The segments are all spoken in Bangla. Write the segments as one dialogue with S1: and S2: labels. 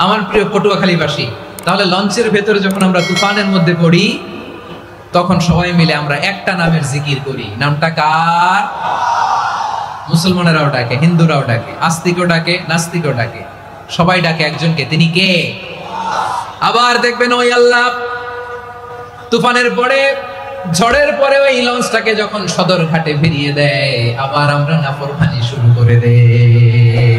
S1: আমার প্রিয় পটুয়াখালীবাসী, তাহলে লঞ্চের ভেতরে যখন আমরা তুফানের মধ্যে পড়ি তখন সবাই মিলে আমরা একটা নামের জিকির করি। নামটা কার? মুসলমানেরাও ডাকে, হিন্দুরাও ডাকে, আস্তিকও ডাকে, নাস্তিকও ডাকে, সবাই ডাকে একজনকে। তিনি কে? আবার দেখবেন ওই আল্লাহ তুফানের পরে, ঝড়ের পরে ওই লঞ্চটাকে যখন সদর ঘাটে ফিরিয়ে দেয়, আবার আমরা নাফরমানি শুরু করে দেই।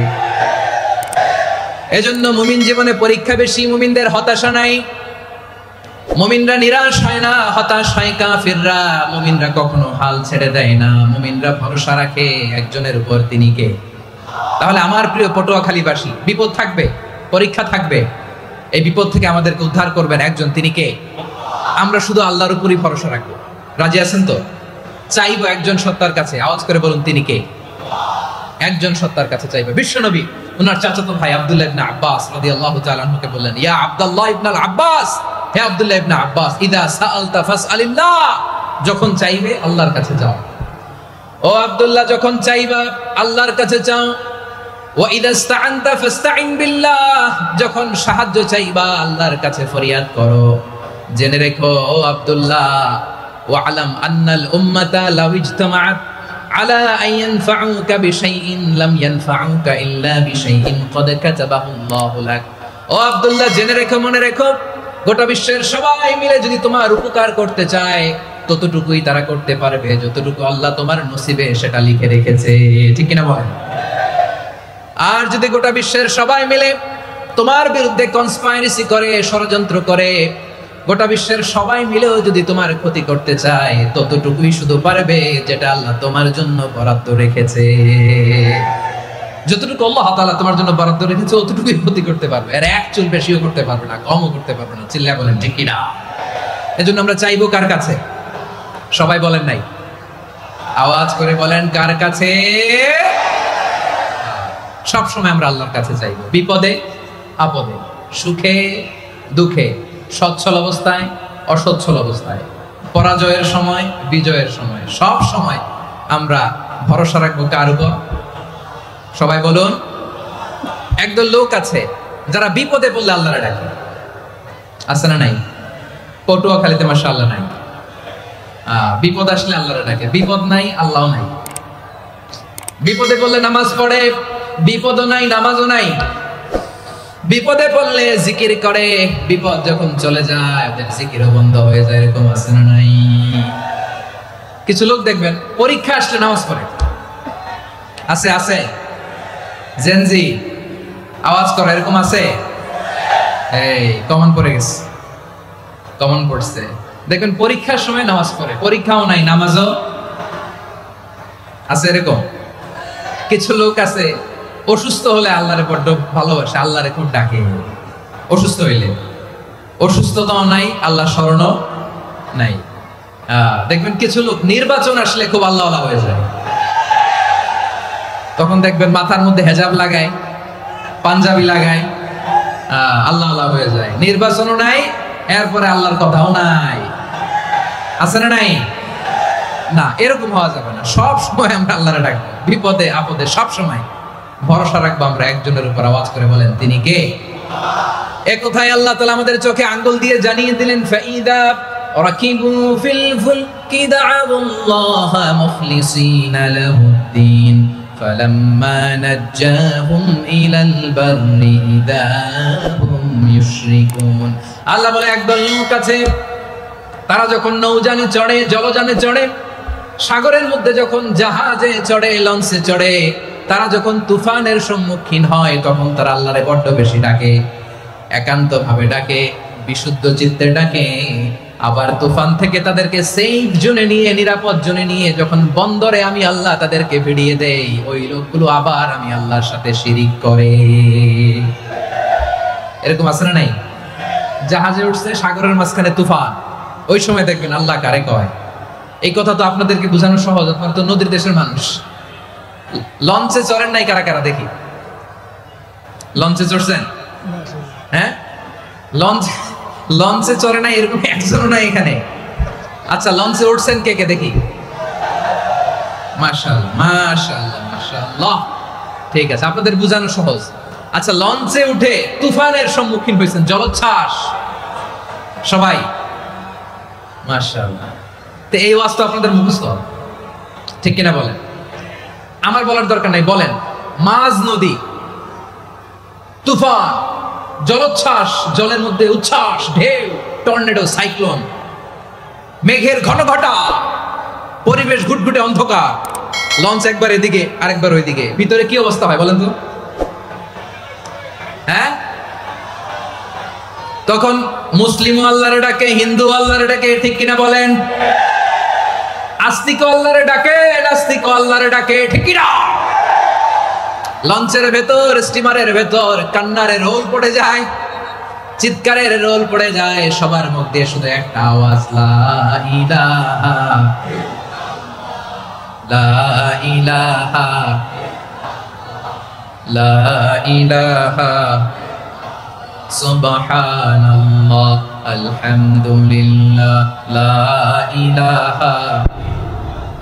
S1: এজন্য মুমিন জীবনে পরীক্ষা বেশি, মুমিনদের হতাশা নাই, মুমিনরা নিরাশ হয় না, হতাশ হয় কাফিররা। মুমিনরা কখনো হাল ছেড়ে দেয় না, মুমিনরা ভরসা রাখে একজনের উপর, তিনি কে? তাহলে আমার প্রিয় পটুয়াখালীবাসী, বিপদ থাকবে, পরীক্ষা থাকবে, এই বিপদ থেকে আমাদেরকে উদ্ধার করবেন একজন, তিনি কে? আমরা শুধু আল্লাহর উপরই ভরসা রাখবো। রাজি আছেন তো? চাইবো একজন সত্তার কাছে, আওয়াজ করে বলুন তিনি কে? একজন সত্তার কাছে চাইবো। বিশ্বনবী ওনার চাচাতো ভাই আব্দুল্লাহ ইবনে আব্বাস রাদিয়াল্লাহু তাআলা আনহুকে বললেন, ইয়া আব্দুল্লাহ ইবনে আব্বাস, হে আব্দুল্লাহ ইবনে আব্বাস, ইদা সাআলতা ফাসআলিল্লাহ, যখন চাইবে আল্লাহর কাছে যাও। ও আব্দুল্লাহ, যখন চাইবা আল্লাহর কাছে চাও। ওয়া ইদা ইসতাআনতা ফাসতাইন বিল্লাহ, যখন সাহায্য চাইবা আল্লাহর কাছে ফরিয়াদ করো। জেনে রেখো ও আব্দুল্লাহ, ওয়া'লাম আন্নাল উম্মাতা লাউ ইজতামাআত আলা আন ইয়ানফাউকা বিশাইইন লাম ইয়ানফাউকা ইল্লা বিশাইইন ক্বাদ কাতাবাহু আল্লাহু লাক। ও আব্দুল্লাহ, জেনে রেখো, মনে রেখো, গোটা বিশ্বের সবাই মিলে যদি তোমার উপকার করতে চায় ততটুকুই তারা করতে পারবে যতটুকু আল্লাহ তোমার নসিবে সেটা লিখে রেখেছে। ঠিক কিনা বলেন? আর যদি গোটা বিশ্বের সবাই মিলে তোমার বিরুদ্ধে কনস্পাইরেসি করে, ষড়যন্ত্র করে, গোটা বিশ্বের সবাই মিলেও যদি তোমার ক্ষতি করতে চায় ততটুকুই শুধু পারবে যেটা আল্লাহ তোমার জন্য বরাদ্দ রেখেছে। যতটুকু আল্লাহ তাআলা তোমার জন্য বরাদ্দ রেখেছে ততটুকুই ক্ষতি করতে পারবে, আর এক চুল বেশিও করতে পারবে না, কমও করতে পারবে না। চিল্লা বলেন ঠিক কিনা? এজন্য আমরা চাইবো কার কাছে? সবাই বলেন নাই, আওয়াজ করে বলেন কার কাছে? সব সময় আমরা আল্লাহর কাছে চাইবো, বিপদে আপদে, সুখে দুঃখে, সচ্ছল অবস্থায় অসচ্ছল অবস্থায়, পরাজয়ের সময় বিজয়ের সময়, সব সময় আমরা ভরসা রাখবো কার উপর? সবাই বলুন। একদল লোক আছে যারা বিপদে পড়লে আল্লাহরে ডাকে, আছে না নাই? পটুয়াখালীতে মাশাআল্লাহ নাই। বিপদ আসলে আল্লাহরে ডাকে, বিপদ নাই আল্লাহ নাই। বিপদে পড়লে নামাজ পড়ে, বিপদও নাই নামাজও নাই। বিপদে পড়লে জিকির করে, বিপদ যখন চলে যায় ওদের জিকিরও বন্ধ হয়ে যায়। এরকম আছে না নাই? কিছু লোক দেখবেন পরীক্ষা আসলে নামাজ পড়ে, আছে আছে, জেনজি আওয়াজ করে, এরকম আছে? এই কমন পড়ে গেছে, কমন পড়ছে। দেখবেন পরীক্ষার সময় নামাজ পড়ে, পরীক্ষাও নাই নামাজও আছে, এরকম। কিছু লোক আছে অসুস্থ হলে আল্লাহরে বড্ড ভালোবাসে, আল্লাহরে খুব ডাকে। অসুস্থ হইলে অসুস্থতাও নাই, আল্লাহ স্মরণও নাই। দেখবেন কিছু লোক নির্বাচন আসলে খুব আল্লাহওয়ালা হয়ে যায়, তখন দেখবেন মাথার মধ্যে হেজাব লাগায়, পাঞ্জাবি লাগায়, আল্লাহওয়ালা হয়ে যায়। নির্বাচনও নাই, এরপরে আল্লাহর কথাও নাই। আছে না নাই? না, এরকম হওয়া যাবে না। সব সময় আমরা আল্লাহরে ডাকবো, বিপদে আপদে সব সময় ভরসা রাখবো আমরা একজনের উপর। আওয়াজ করে বলেন তিনি কে? এ কথাই আল্লাহ তাআলা আমাদের চোখে আঙ্গুল দিয়ে জানিয়ে দিলেন, ফাইদা রাকিবু ফিল ফুলকি দা'আল্লাহ মুখলিসিনা লাহুদ্দিন ফালাম্মা নাজ্জাহুম ইলাল বাররি ইযা হুম ইউশরিকুন। আল্লাহ বলে একদল লোক আছে, তারা যখন নৌযানে চড়ে, জলযানে চড়ে, সাগরের মধ্যে যখন জাহাজে চড়ে, লঞ্চে চড়ে, তারা যখন তুফানের সম্মুখীন হয় তখন তারা আল্লাহরে বড্ড বেশি ডাকে, একান্ত ভাবে ডাকে, বিশুদ্ধ চিত্তে ডাকে। আবার তুফান থেকে তাদেরকে সেফ জোনে নিয়ে, নিরাপদ জোনে নিয়ে যখন বন্দরে আমি আল্লাহ তাদেরকে ফিরিয়ে দেই, ওই লোকগুলো আবার আমি আল্লাহর সাথে শিরিক করে। এরকম আছে না নাই? জাহাজে উঠছে, সাগরের মাঝখানে তুফান, ওই সময় দেখবেন আল্লাহ কারে কয়। এই কথা তো আপনাদেরকে বোঝানো সহজ, আপনারা তো নদীর দেশের মানুষ। লঞ্চে চড়েন নাই কারা কারা? দেখি, লঞ্চে চড়ছেন? হ্যাঁ, লঞ্চে চড়ে নাই এরকম একজনও নাই এখানে। আচ্ছা, লঞ্চে উঠছেন কে কে? দেখি। মাশাআল্লাহ মাশাআল্লাহ মাশাআল্লাহ, ঠিক আছে, আপনাদের বোঝানো সহজ। আচ্ছা, লঞ্চে উঠে তুফানের সম্মুখীন হয়েছেন, জলোচ্ছ্বাস সবাই, মাশাআল্লাহ। তো এই ওয়াজ তো আপনাদের মুখস্থ, ঠিক কিনা বলেন? আমার বলার দরকার নাই, বলেন। মাঝ নদী, তুফান, জলোচ্ছ্বাস, জলের মধ্যে উচ্ছ্বাস, ঢেউ, টর্নেডো, সাইক্লোন, মেঘের ঘন ঘটা, পরিবেশ ঘুটঘুটে অন্ধকার, লঞ্চ একবার এদিকে আরেকবার ওইদিকে, ভিতরে কি অবস্থা হয় বলেন তো? হ্যাঁ, তখন মুসলিম আল্লাহরে ডাকে, হিন্দু আল্লাহরে ডাকে, ঠিক কিনা বলেন? আস্তিক আল্লাহরে ডাকে, নাস্তিক আল্লাহরে ডাকে, ঠিক কিনা? লঞ্চের ভেতর, স্টিমারের ভেতর কান্নারের রোল পড়ে যায়, চিৎকারের রোল পড়ে যায়, সবার মুখ দিয়ে শুধু একটা আওয়াজ, লা ইলাহা লা ইলাহা লা ইলাহা সুবহানাল্লাহ আলহামদুলিল্লাহ লা ইলাহা।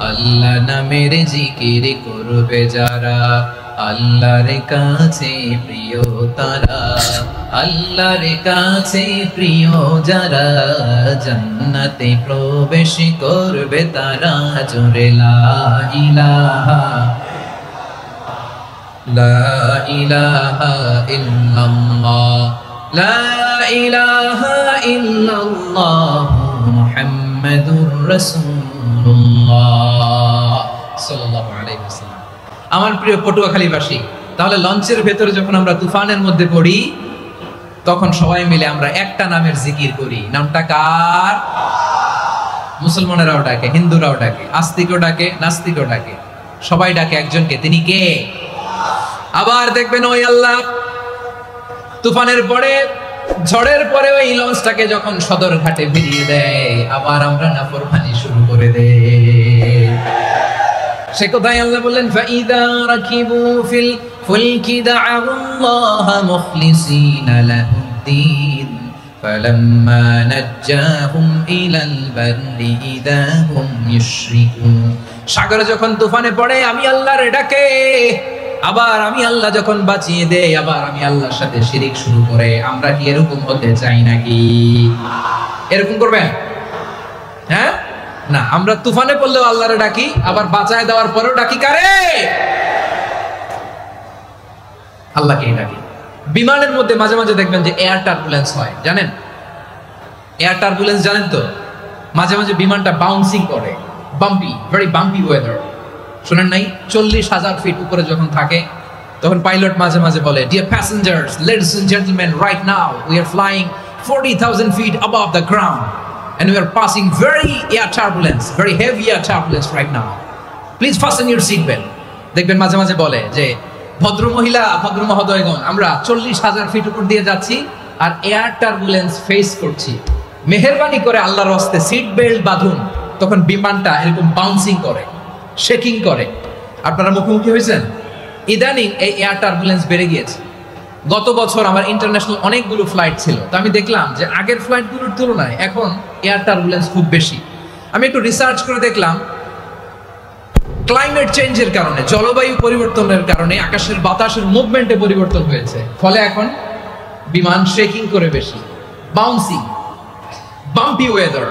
S1: আল্লাহ নামের জিকির করবে যারা, আল্লাহর কাছে প্রিয় তারা, আল্লাহর কাছে প্রিয় যারা, জান্নাতে প্রবেশ করবে তারা, জোরে লা ইলাহা লা ইলাহা ইল্লাল্লাহ লা ইলাহা ইল্লাল্লাহ মুহাম্মাদুর রাসূলুল্লাহ সাল্লাল্লাহু আলাইহি ওয়াসাল্লাম। আমার প্রিয় পটুয়াখালীবাসী, তাহলে লঞ্চের ভেতরে যখন আমরা তুফানের মধ্যে পড়ি, তখন সবাই মিলে আমরা একটা নামের জিকির করি। নামটা কার? মুসলমানেরাও ডাকে, হিন্দুরাও ডাকে, আস্তিকও ডাকে, নাস্তিকও ডাকে, সবাই ডাকে একজনকে, তিনি কে? আবার দেখবেন ওই আল্লাহ তুফানের পরে, ঝড়ের পরে ওই লঞ্চটাকে যখন সদর ঘাটে ফিরিয়ে দেয়, আবার আমরা নাফরমানি শুরু করে দেই। সে কোথায় আল্লাহ বললেন, ফাইদা রাকিবু ফিল ফুলকি দা'আল্লাহ মুখলিসিনা লাহুদ্দিন ফালাম্মা নাজ্জাহুম ইলাল বাররি ইযা হুম ইউশরিকুন। সাগরে যখন তুফানে পড়ে আমি আল্লাহর ডাকে, আবার আমি আল্লাহ যখন বাঁচিয়ে দেই, আবার আমি আল্লাহর সাথে শিরিক শুরু করে। আমরা কি এরকম হতে চাই নাকি? এরকম করবেন? হ্যাঁ না, আমরা তুফানে পড়লেও আল্লাহরে ডাকি, আবার বাঁচায় দেওয়ার পরেও ডাকি কারে? আল্লাহকেই ডাকি। বিমানের মধ্যে মাঝে মাঝে দেখবেন যে এয়ার টার্বুলেন্স হয়, জানেন? এয়ার টার্বুলেন্স জানেন তো? মাঝে মাঝে বিমানটা বাউন্সিং করে, বাম্পি, ভেরি বাম্পি ওয়েদার। শুনেন নাই? 40,000 ফিট উপরে যখন থাকে, তখন পাইলট মাঝে মাঝে বলে, dear passengers, ladies and gentleman, right now we are flying 40,000 feet above the ground and we are passing very air turbulence, very heavy air turbulence right now. Please fasten your seat belt. দেখবেন মাঝে মাঝে বলে যে, ভদ্র মহিলা, ভদ্র মহোদয়গণ, আমরা 40,000 ফিট উপর দিয়ে যাচ্ছি আর এয়ার টার্বুলেন্স ফেস করছি, মেহেরবানি করে আল্লাহর হস্তে সিট বেল্ট বাঁধুন। তখন বিমানটা এরকম বাউন্সিং করে, শেকিং করে। আপনারা মুখোমুখি হয়েছেন? ইদানিং এই এয়ার টার্বুলেন্স বেড়ে গিয়েছে। গত বছর আমার ইন্টারন্যাশনাল অনেকগুলো ফ্লাইট ছিল, তো আমি দেখলাম যে আগের ফ্লাইটগুলোর তুলনায় এখন এয়ার টার্বুলেন্স খুব বেশি। আমি একটু রিসার্চ করে দেখলাম, ক্লাইমেট চেঞ্জের কারণে, জলবায়ু পরিবর্তনের কারণে আকাশের বাতাসের মুভমেন্টে পরিবর্তন হয়েছে, ফলে এখন বিমান শেকিং করে বেশি, বাউন্সিং, বাম্পি ওয়েদার।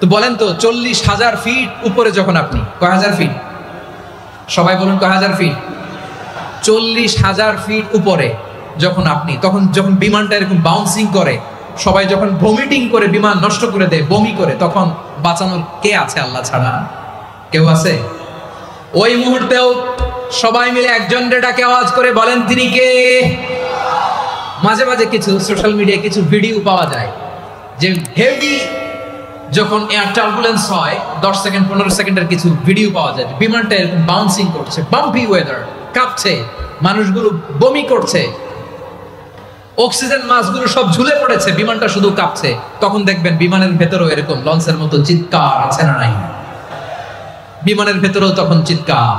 S1: তো বলেন তো, 40,000 ফিট উপরে যখন আপনি, কয় হাজার ফিট? সবাই বলুন কয় হাজার ফিট? 40,000 ফিট উপরে যখন আপনি, তখন যখন বিমানটা এরকম বাউন্সিং করে, সবাই যখন ভমিটিং করে বিমান নষ্ট করে দেয়, বমি করে, তখন বাঁচানোর কে আছে আল্লাহ ছাড়া? কেউ আছে? ওই মুহূর্তেও সবাই মিলে একজনের ডাকে আওয়াজ করে বলেন, তিনি কে? মাঝে মাঝে কিছু সোশ্যাল মিডিয়ায় কিছু ভিডিও পাওয়া যায় যে হেভি যখন এয়ার টার্বুলেন্স হয়, 10 সেকেন্ড 15 সেকেন্ডের কিছু ভিডিও পাওয়া যায়, বিমানটা এরকম বাউন্সিং করছে, বাম্পি ওয়েদার, কাঁপছে, মানুষগুলো বমি করছে, অক্সিজেন মাসগুলো সব ঝুলে পড়েছে, বিমানটা শুধু কাঁপছে। তখন দেখবেন বিমানের ভেতরেও এরকম লঞ্চের মতো চিৎকার আছে না নাই? বিমানের ভেতরেও তখন চিৎকার।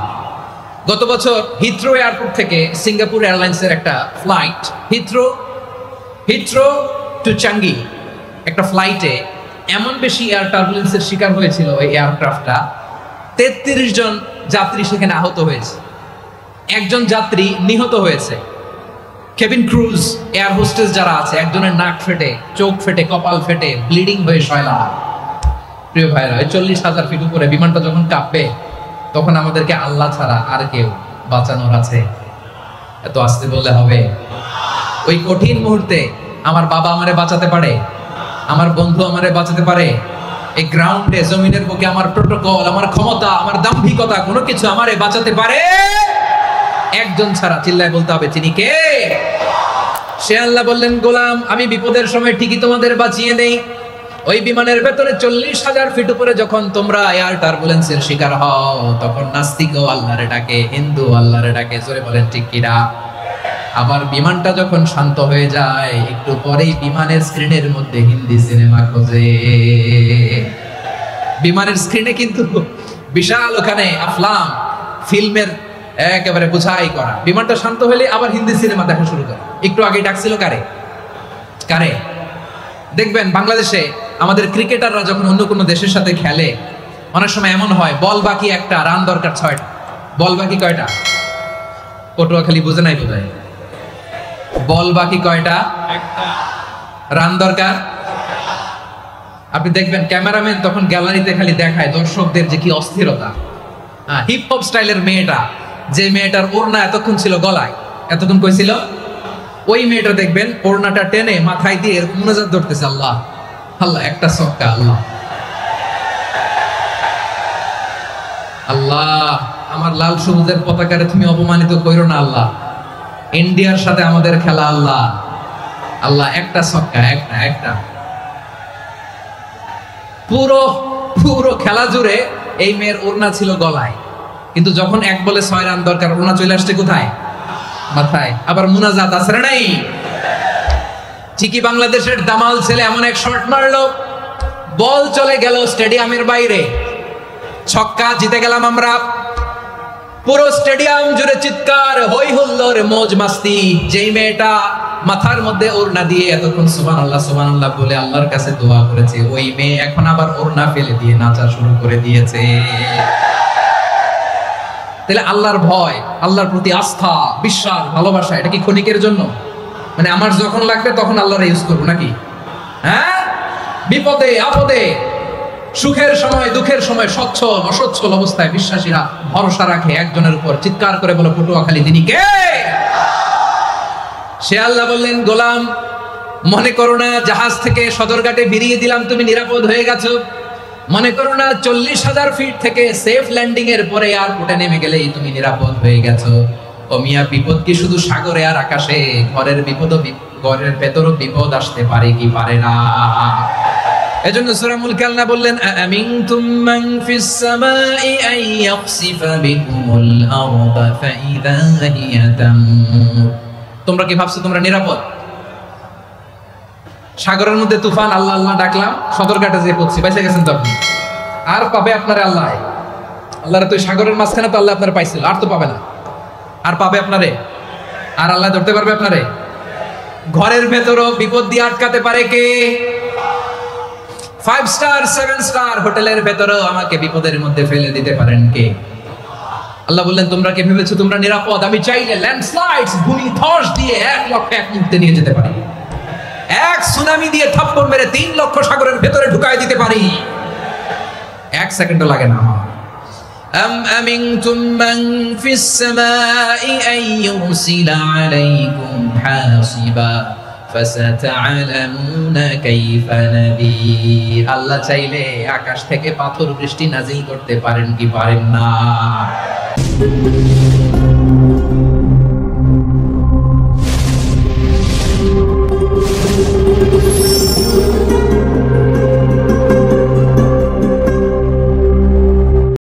S1: গত বছর হিথ্রো এয়ারপোর্ট থেকে সিঙ্গাপুর এয়ারলাইন্সের একটা ফ্লাইট, হিথ্রো টু চাঙ্গি, একটা ফ্লাইটে এমন বেশি এয়ার টার্বুলেন্সের শিকার হয়েছিল ওই এয়ারক্রাফটটা, 33 জন যাত্রী সেখানে আহত হয়েছে, একজন যাত্রী নিহত হয়েছে। কেবিন ক্রুজ, এয়ার হোস্টেস যারা আছে, একজনের নাক ফেটে, চোখ ফেটে, কপাল ফেটে, ব্লিডিং হয়ে শয়লা। প্রিয় ভাইরা, 40,000 ফিট উপরে বিমানটা যখন কাঁপবে, তখন আমাদেরকে আল্লাহ ছাড়া আর কেউ বাঁচানোর আছে? এত আস্তে বললে হবে? ওই কঠিন মুহূর্তে আমার বাবা আমারে বাঁচাতে পারে, আমার বন্ধু আমারে বাঁচাতে পারে। এই গ্রাউন্ডে, জমিনের বুকে আমার প্রোটোকল, আমার ক্ষমতা, আমার দাম্ভিকতা, কোনো কিছু আমারে বাঁচাতে পারে একজন ছাড়া। চিল্লায় বলতে হবে, তিনি কে? সে আল্লাহ বললেন, গোলাম, আমি বিপদের সময় ঠিকই তোমাদের বাঁচিয়ে দেই। ওই বিমানের ভেতরে 40,000 ফিট উপরে যখন তোমরা এয়ার টার্বুলেন্সের শিকার হও, তখন নাস্তিকও আল্লাহরে ডাকে, হিন্দু আল্লাহরে ডাকে। জোরে বলেন ঠিক কিনা? আবার বিমানটা যখন শান্ত হয়ে যায়, একটু পরেই বিমানের স্ক্রিনের মধ্যে হিন্দি সিনেমা খোঁজে। বিমানের স্ক্রিনে কিন্তু বিশাল ওখানে আফলাম, ফিল্মের একেবারে বুঝাই করা। বিমানটা শান্ত হলে আবার হিন্দি সিনেমা দেখা শুরু করে। একটু আগে ডাকছিল কারে? কারে? দেখবেন বাংলাদেশে আমাদের ক্রিকেটাররা যখন অন্য কোনো দেশের সাথে খেলে, অনেক সময় এমন হয়, বল বাকি একটা, রান দরকার 6টা। বল বাকি কয়টা? পটুয়াখালী বুঝে নাই বোধহয়। বল বাকি কয়টা? রান দরকার। আপনি দেখবেন ক্যামেরাম্যান তখন গ্যালারিতে খালি দেখায় দর্শকদের যে কি অস্থিরতা। হিপ হপ স্টাইলের মেয়েটা, যে মেয়েটার ওড়না এতক্ষণ ছিল গলায়, এতক্ষণ কই ছিল, ওই মেয়েটা দেখবেন ওড়নাটা টেনে মাথায় দিয়ে মুনাজাত ধরতেছে, আল্লাহ আল্লাহ, একটা ছক্কা, আল্লাহ আল্লাহ, আমার লাল সবুজের পতাকারে তুমি অপমানিত কইরো না আল্লাহ, ইন্ডিয়ার সাথে আমাদের খেলা, আল্লাহ আল্লাহ, একটা ছক্কা, একটা। পুরো পুরো খেলা জুড়ে এই মেয়ের ওড়না ছিল গলায়, কিন্তু যখন 1 বলে 6 রান দরকার, ওড়না চলে আসছে কোথায়? মাথায়। আবার মুনাজাত আছে না নাই? ঠিকই বাংলাদেশের দামাল ছেলে এমন এক শট মারলো, বল চলে গেল স্টেডিয়ামের বাইরে, ছক্কা, জিতে গেলাম আমরা। পুরো স্টেডিয়াম জুড়ে চিৎকার, হই হুল্লোড়, মৌজ মাস্তি। যেই মেয়েটা মাথার মধ্যে ওড়না দিয়ে এতক্ষণ সুবহানাল্লাহ সুবহানাল্লাহ বলে আল্লাহর কাছে দোয়া করেছে, ওই মেয়ে এখন আবার ওড়না ফেলে দিয়ে নাচা শুরু করে দিয়েছে। তাহলে আল্লাহর ভয়, আল্লাহর প্রতি আস্থা, বিশ্বাস, ভালোবাসা, এটা কি ক্ষণিকের জন্য? মানে আমার যখন লাগবে তখন আল্লাহর ইউজ করবো নাকি? হ্যাঁ, বিপদে আপদে, সুখের সময় দুঃখের সময়, সচ্ছল অসচ্ছল অবস্থায় বিশ্বাসীরা ভরসা রাখে একজনের উপর। চিৎকার করে বলো, পটুয়াখালী তিনি কে? সে আল্লাহ বললেন, গোলাম, মনে করো না জাহাজ থেকে সদরঘাটে বেরিয়ে দিলাম, তুমি নিরাপদ হয়ে গেছো। মনে করো না 40,000 ফিট থেকে সেফ ল্যান্ডিং এর পরে এয়ারপোর্টে নেমে গেলেই তুমি নিরাপদ হয়ে গেছো। ও মিয়া, বিপদ কি শুধু সাগরে আর আকাশে? ঘরের বিপদও, ঘরের ভেতরও বিপদ আসতে পারে কি পারে না? এজন্য সূরা মুলক আল্লাহ বললেন, আমিনতুম মান ফিস সামাই আন ইয়াখসিফা বিকুমুল আরদা ফাইযা হিয়া তামুর। তোমরা কি ভাবছো তোমরা নিরাপদ? সাগরের মধ্যে তুফান, আল্লাহ আল্লাহ ডাকলাম, সদরঘাটে যেয়ে পড়ছি, বেঁচে গেছেন তো আপনি। আর পাবে আপনারে আল্লাহ? আল্লাহর তো সাগরের মাঝখানে তো আল্লাহ আপনার পাইছিল, আর তো পাবে না। আর পাবে আপনারে? আর আল্লাহ ধরতে পারবে আপনারে? ঘরের ভেতরও বিপদ দিয়ে আটকাতে পারে কে? 5 স্টার 7 স্টার হোটেলের ভেতরেও আমাকে বিপদের মধ্যে ফেলে দিতে পারেন কে? আল্লাহ বললেন, তোমরা কি ভেবেছো তোমরা নিরাপদ? আমি চাইলে ল্যান্ডস্লাইডস, ভূমি ধস দিয়ে 1 লক্ষ 1 মুহূর্তে নিয়ে যেতে পারি। 1 সুনামি দিয়ে থাপ্পড় মেরে 3 লক্ষ সাগরের ভেতরে ঢুকায় দিতে পারি। 1 সেকেন্ডও লাগে না আমার। আম আমিনতুম মান ফিস সামাই আন ইউরসিলা আলাইকুম হাসিবা ফাসাতা'লামুনা কাইফা নাযীর। আল্লাহ চাইলে আকাশ থেকে পাথর বৃষ্টি নাজিল করতে পারেন কি পারেন না?